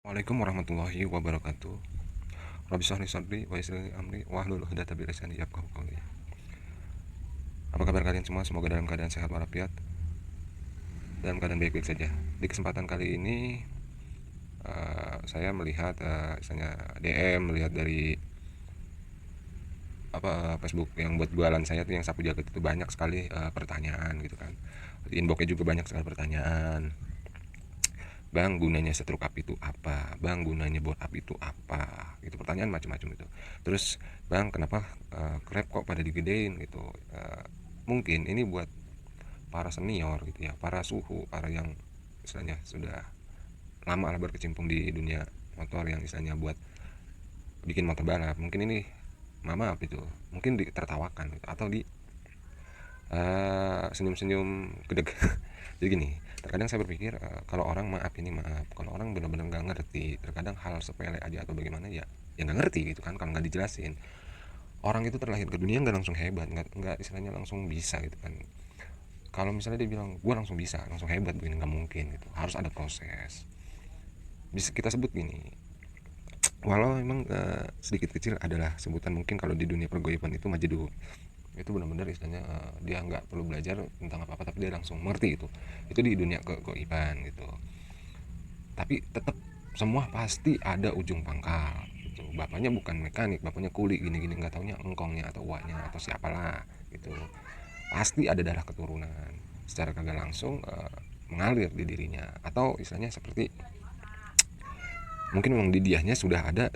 Waalaikumsalam warahmatullahi wabarakatuh. Rabbi shrah li sadri wa yassir li amri wahlul 'uqdatam min lisani yafqahu qawli. Apa kabar kalian semua? Semoga dalam keadaan sehat walafiat, dalam keadaan baik-baik saja. Di kesempatan kali ini saya melihat misalnya DM, melihat dari Facebook yang buat jualan saya tuh yang sapu jagat itu banyak sekali pertanyaan gitu kan. Di inboxnya juga banyak sekali pertanyaan. Bang, gunanya stroke up itu apa? Bang, gunanya bore up itu apa? Itu pertanyaan macam-macam itu. Terus, Bang, kenapa klep kok pada digedein gitu? Mungkin ini buat para senior gitu ya, para suhu, para yang istilahnya sudah lama lah berkecimpung di dunia motor, yang istilahnya buat bikin motor balap. Mungkin ini maaf itu, mungkin ditertawakan gitu, atau di senyum-senyum gedeg. Jadi gini, terkadang saya berpikir kalau orang maaf ini maaf, kalau orang benar-benar nggak ngerti, terkadang hal sepele aja atau bagaimana ya nggak ngerti gitu kan, kalau nggak dijelasin. Orang itu terlahir ke dunia nggak langsung hebat, nggak istilahnya langsung bisa gitu kan. Kalau misalnya dia bilang gue langsung bisa, langsung hebat, begini nggak mungkin gitu, harus ada proses. Bisa kita sebut gini, walau memang sedikit kecil adalah sebutan, mungkin kalau di dunia pergoiban itu majeduk. Itu benar-benar istilahnya dia nggak perlu belajar tentang apa-apa, tapi dia langsung mengerti itu di dunia kegoiban gitu. Tapi tetap semua pasti ada ujung pangkal gitu. Bapaknya bukan mekanik, bapaknya kuli gini-gini, nggak taunya engkongnya atau uaknya atau siapalah gitu. Pasti ada darah keturunan secara kagak langsung mengalir di dirinya, atau istilahnya seperti mungkin memang di diahnya sudah ada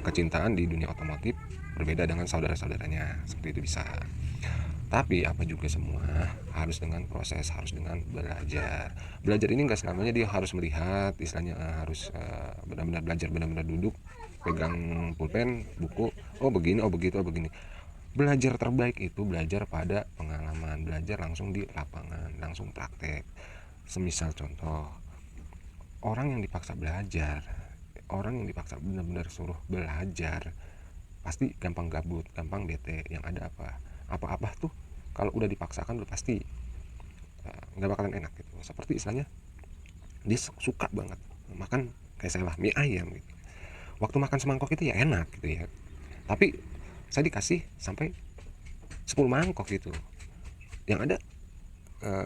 kecintaan di dunia otomotif, berbeda dengan saudara-saudaranya, seperti itu bisa. Tapi apa juga semua harus dengan proses, harus dengan belajar. Belajar ini nggak selamanya dia harus melihat, istilahnya harus benar-benar belajar, benar-benar duduk, pegang pulpen, buku, oh begini, oh begitu, oh begini. Belajar terbaik itu belajar pada pengalaman, belajar langsung di lapangan, langsung praktek. Semisal contoh, orang yang dipaksa belajar, orang yang dipaksa benar-benar suruh belajar, pasti gampang gabut, gampang bete. Yang ada apa-apa tuh kalau udah dipaksakan udah pasti nggak bakalan enak gitu. Seperti istilahnya dia suka banget makan, kayak saya lah, mie ayam gitu. Waktu makan semangkok itu ya enak gitu ya, tapi saya dikasih sampai 10 mangkok gitu. Yang ada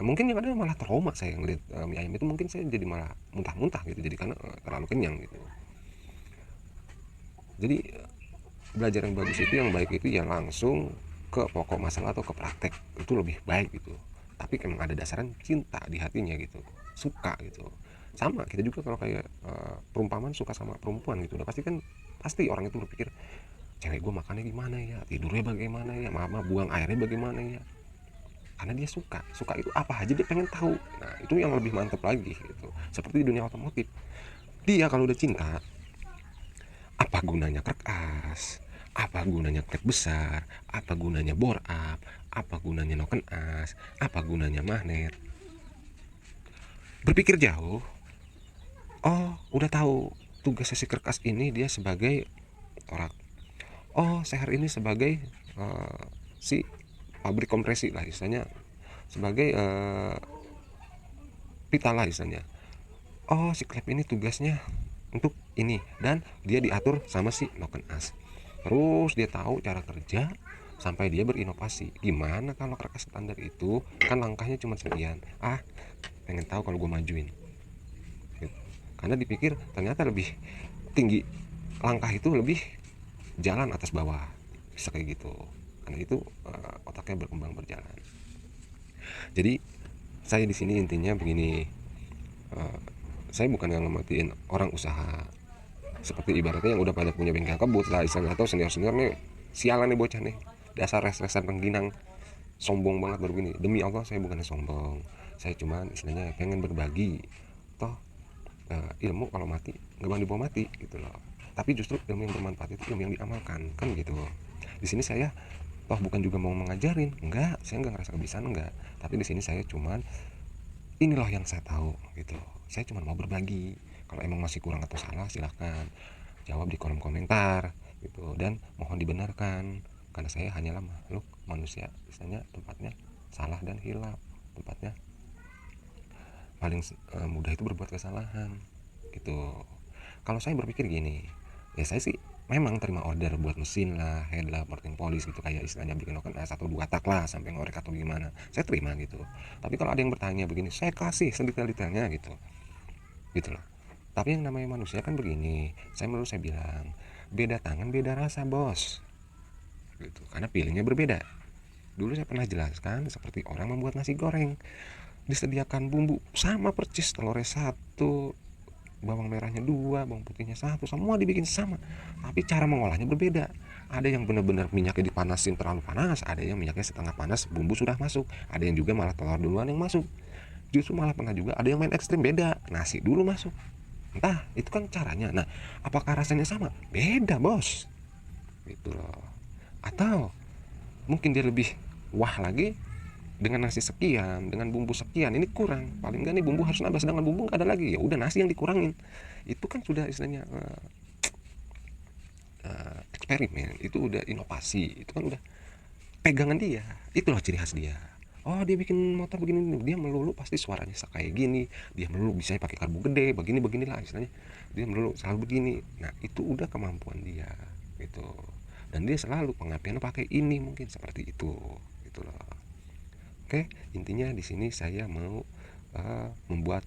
mungkin yang ada malah trauma saya ngeliat mie ayam itu, mungkin saya jadi malah muntah-muntah gitu, jadi karena terlalu kenyang gitu. Jadi belajar yang bagus itu, yang baik itu ya langsung ke pokok masalah atau ke praktek, itu lebih baik gitu. Tapi emang ada dasaran cinta di hatinya gitu, suka gitu. Sama kita juga kalau kayak perumpamaan suka sama perempuan gitu, udah pasti kan, pasti orang itu berpikir cewek gue makannya gimana ya, tidurnya bagaimana ya, mama buang airnya bagaimana ya, karena dia suka itu apa aja dia pengen tahu. Nah itu yang lebih mantep lagi gitu. Seperti di dunia otomotif, dia kalau udah cinta, apa gunanya krek as, apa gunanya klep besar, apa gunanya bore up, apa gunanya noken as, apa gunanya magnet. Berpikir jauh, oh udah tahu tugas si kerkas ini dia sebagai torak, oh seher ini sebagai si pabrik kompresi lah istilahnya, sebagai pita lah istilahnya. Oh si klep ini tugasnya untuk ini, dan dia diatur sama si noken as. Terus dia tahu cara kerja sampai dia berinovasi. Gimana kalau kertas standar itu kan langkahnya cuma sekian, pengen tahu kalau gue majuin gitu. Karena dipikir ternyata lebih tinggi, langkah itu lebih jalan atas bawah, bisa kayak gitu. Karena itu otaknya berkembang berjalan. Jadi saya di sini intinya begini, saya bukan yang ngematiin orang usaha, seperti ibaratnya yang udah pada punya bengkel kebut lah istilahnya, atau senior-senior nih, sialan nih bocah nih, dasar res-resan rengginang, sombong banget baru gini. Demi Allah saya bukannya sombong, saya cuman istilahnya pengen berbagi. Toh ilmu kalau mati nggak bakal dibawa mati gitu loh, tapi justru ilmu yang bermanfaat itu ilmu yang diamalkan kan gitu. Di sini saya toh bukan juga mau mengajarin, enggak, saya nggak ngerasa kebiasaan, enggak. Tapi di sini saya cuman ini loh yang saya tahu gitu, saya cuma mau berbagi. Kalau emang masih kurang atau salah silahkan jawab di kolom komentar gitu, dan mohon dibenarkan, karena saya hanyalah makhluk manusia, misalnya tempatnya salah dan hilaf, tempatnya paling mudah itu berbuat kesalahan gitu. Kalau saya berpikir gini, ya saya sih memang terima order buat mesin lah, head lah, porting polish gitu, kayak istilahnya bikin noken as atau 2 tak lah sampai ngorek atau gimana, saya terima gitu. Tapi kalau ada yang bertanya begini, saya kasih sedetail-detailnya gitu loh. Tapi yang namanya manusia kan begini, saya bilang, beda tangan beda rasa bos, gitu. Karena feelingnya berbeda. Dulu saya pernah jelaskan seperti orang membuat nasi goreng, disediakan bumbu sama persis, telurnya satu, bawang merahnya dua, bawang putihnya satu, semua dibikin sama, tapi cara mengolahnya berbeda. Ada yang benar-benar minyaknya dipanasin terlalu panas, ada yang minyaknya setengah panas, bumbu sudah masuk, ada yang juga malah telur duluan yang masuk. Justru malah pernah juga ada yang main ekstrim, beda, nasi dulu masuk. Entah, itu kan caranya. Nah, apakah rasanya sama? Beda bos, gitu loh. Atau mungkin dia lebih wah lagi dengan nasi sekian, dengan bumbu sekian, ini kurang, paling enggak nih bumbu harus nambah, sedangkan bumbu nggak ada lagi, ya udah nasi yang dikurangin. Itu kan sudah istilahnya eksperimen, itu udah inovasi, itu kan udah pegangan dia, itulah ciri khas dia. Oh, dia bikin motor begini, dia melulu pasti suaranya kayak gini, dia melulu bisa pakai karbu gede, begini beginilah istilahnya, dia melulu selalu begini. Nah, itu udah kemampuan dia gitu, dan dia selalu pengapian pakai ini, mungkin seperti itu gitu loh. Oke, intinya di sini saya mau membuat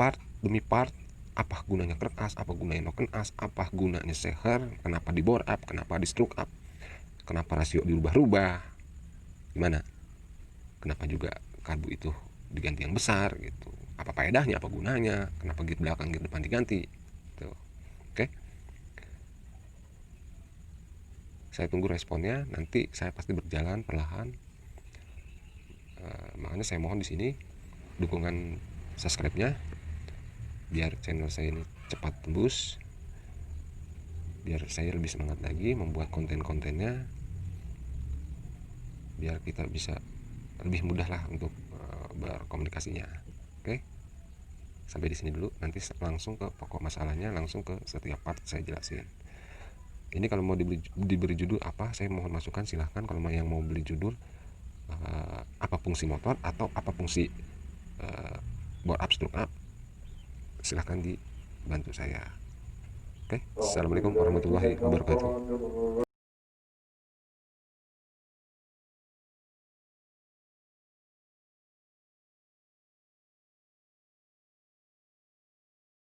part demi part, apa gunanya crank as, apa gunanya noken as, apa gunanya seher, kenapa di bore up, kenapa di stroke up, kenapa rasio dirubah-rubah, gimana, kenapa juga karbu itu diganti yang besar gitu, apa faedahnya, apa gunanya, kenapa gear belakang gear depan diganti gitu. Oke, saya tunggu responnya, nanti saya pasti berjalan perlahan. Makanya saya mohon di sini dukungan subscribe-nya biar channel saya ini cepat tembus, biar saya lebih semangat lagi membuat konten-kontennya, biar kita bisa lebih mudah lah untuk berkomunikasinya. Oke, sampai di sini dulu, nanti langsung ke pokok masalahnya, langsung ke setiap part saya jelasin. Ini kalau mau diberi judul apa, saya mohon masukan, silahkan. Kalau yang mau beli judul apa fungsi motor atau apa fungsi bore up stroke up, silahkan dibantu saya. Oke, assalamualaikum warahmatullahi wabarakatuh.